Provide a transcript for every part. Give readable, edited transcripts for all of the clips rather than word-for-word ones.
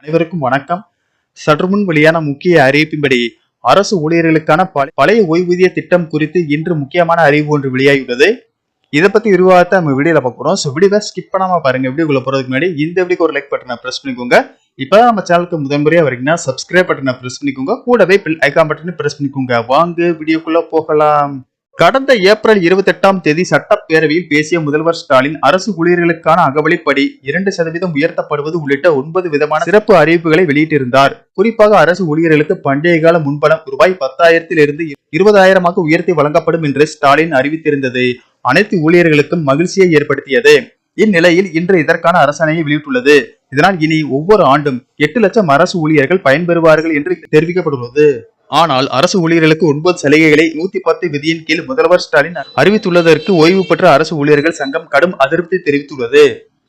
அனைவருக்கும் வணக்கம். சற்று முன் வெளியான முக்கிய அறிவிப்பின்படி அரசு ஊழியர்களுக்கான பழைய ஓய்வூதிய திட்டம் குறித்து இன்று முக்கியமான அறிவிப்பு ஒன்று வெளியாகியுள்ளது. இதை பத்தி விரிவாகத்தை நம்ம வீடியோல பார்க்கிறோம். வீடியோவை ஸ்கிப் பண்ணாம பாருங்க. வீடியோக்குள்ள போறதுக்கு முன்னாடி இந்த வீடியோக்கு ஒரு லைக் பட்டனை பிரஸ் பண்ணிக்கோங்க. இப்பதான் நம்ம சேனலுக்கு முதன்முறையா வரீங்கன்னா சப்ஸ்கிரைப் பட்டனை பிரஸ் பண்ணிக்கோங்க. கூடவே பெல் ஐகான் பட்டனை பிரஸ் பண்ணிக்கோங்க. வாங்க வீடியோக்குள்ள போகலாம். கடந்த ஏப்ரல் 28ஆம் தேதி சட்டப்பேரவையில் பேசிய முதல்வர் ஸ்டாலின் அரசு ஊழியர்களுக்கான அகவலைப்படி 2% உயர்த்தப்படுவது உள்ளிட்ட 9 விதமான சிறப்பு அறிவிப்புகளை வெளியிட்டிருந்தார். குறிப்பாக அரசு ஊழியர்களுக்கு பண்டைய கால முன்பணம் ரூபாய் 10,000 20,000 உயர்த்தி வழங்கப்படும் என்று ஸ்டாலின் அறிவித்திருந்தது அனைத்து ஊழியர்களுக்கும் மகிழ்ச்சியை ஏற்படுத்தியது. இந்நிலையில் இன்று இதற்கான அரசாணையை வெளியிட்டுள்ளது. இதனால் இனி ஒவ்வொரு ஆண்டும் 8 லட்சம் அரசு ஊழியர்கள் பயன்பெறுவார்கள் என்று தெரிவிக்கப்பட்டுள்ளது. ஆனால் அரசு ஊழியர்களுக்கு 9 சலுகைகளை 110 விதியின் கீழ் முதல்வர் ஸ்டாலின் அறிவித்துள்ளதற்கு ஓய்வு பெற்ற அரசு ஊழியர்கள் சங்கம் கடும் அதிருப்தி தெரிவித்துள்ளது.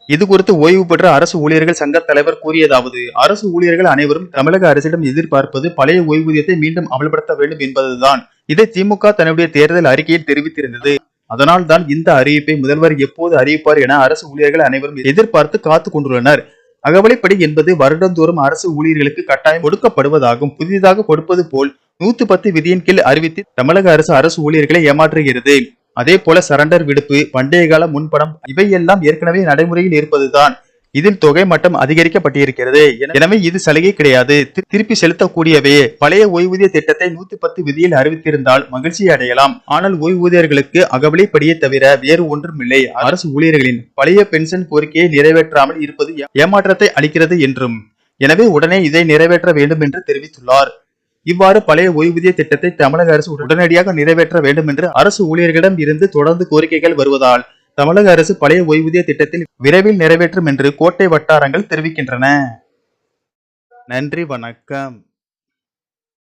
இது குறித்து ஓய்வு பெற்ற அரசு ஊழியர்கள் சங்க தலைவர் கூறியதாவது: அரசு ஊழியர்கள் அனைவரும் தமிழக அரசிடம் எதிர்பார்ப்பது பழைய ஓய்வூதியத்தை மீண்டும் அமல்படுத்த வேண்டும் என்பதுதான். இதை திமுக தன்னுடைய தேர்தல் அறிக்கையில் தெரிவித்திருந்தது. அதனால் தான் இந்த அறிவிப்பை முதல்வர் எப்போது அறிவிப்பார் என அரசு ஊழியர்கள் அனைவரும் எதிர்பார்த்து காத்து கொண்டுள்ளனர். அகவலைப்படி என்பது வருடந்தோறும் அரசு ஊழியர்களுக்கு கட்டாயம் கொடுக்கப்படுவதாகும். புதிதாக கொடுப்பது போல் 110 விதியின் கீழ் அறிவித்து தமிழக அரசு ஊழியர்களை ஏமாற்றுகிறது. அதே போல சரண்டர் விடுப்பு, பண்டைய கால முன்பணம் இவையெல்லாம் ஏற்கனவே நடைமுறையில் இருப்பதுதான். இதில் தொகை மட்டும் அதிகரிக்கப்பட்டிருக்கிறது. எனவே இது சலுகை கிடையாது, திருப்பி செலுத்தக்கூடியவே. பழைய ஓய்வூதிய திட்டத்தை 110 விதியில் அறிவித்திருந்தால் மகிழ்ச்சி அடையலாம். ஆனால் ஓய்வூதியர்களுக்கு அகவலைப்படியே தவிர வேறு ஒன்றும் இல்லை. அரசு ஊழியர்களின் பழைய பென்ஷன் கோரிக்கையை நிறைவேற்றாமல் இருப்பது ஏமாற்றத்தை அளிக்கிறது என்றும், எனவே உடனே இதை நிறைவேற்ற வேண்டும் என்று தெரிவித்துள்ளார். இவ்வாறு பழைய ஓய்வூதிய திட்டத்தை தமிழக அரசு உடனடியாக நிறைவேற்ற வேண்டும் என்று அரசு ஊழியர்களிடம் இருந்து தொடர்ந்து கோரிக்கைகள் வருவதால் தமிழக அரசு பழைய ஓய்வூதிய திட்டத்தில் விரைவில் நிறைவேற்றும் என்று கோட்டை வட்டாரங்கள் தெரிவிக்கின்றன. நன்றி, வணக்கம்.